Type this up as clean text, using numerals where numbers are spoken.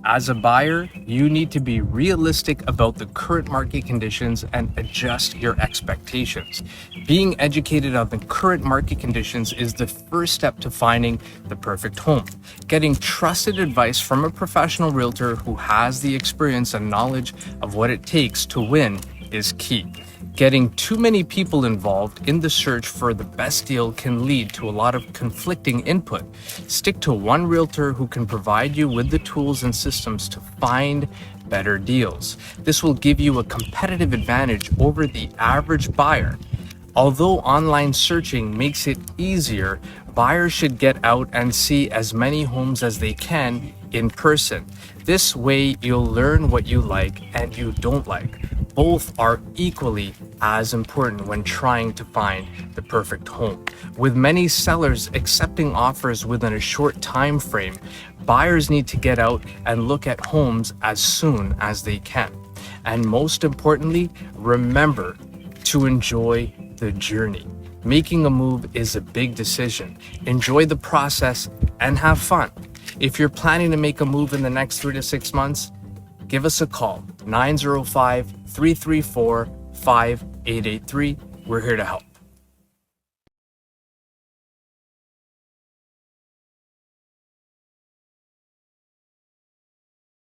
As a buyer, you need to be realistic about the current market conditions and adjust your expectations. Being educated on the current market conditions is the first step to finding the perfect home. Getting trusted advice from a professional realtor who has the experience and knowledge of what it takes to win is key. Getting too many people involved in the search for the best deal can lead to a lot of conflicting input. Stick to one realtor who can provide you with the tools and systems to find better deals. This will give you a competitive advantage over the average buyer. Although online searching makes it easier, buyers should get out and see as many homes as they can in person. This way, you'll learn what you like and you don't like. Both are equally as important when trying to find the perfect home. With many sellers accepting offers within a short time frame, buyers need to get out and look at homes as soon as they can. And most importantly, remember to enjoy the journey. Making a move is a big decision. Enjoy the process and have fun. If you're planning to make a move in the next 3 to 6 months, give us a call, 905-334-5883. We're here to help.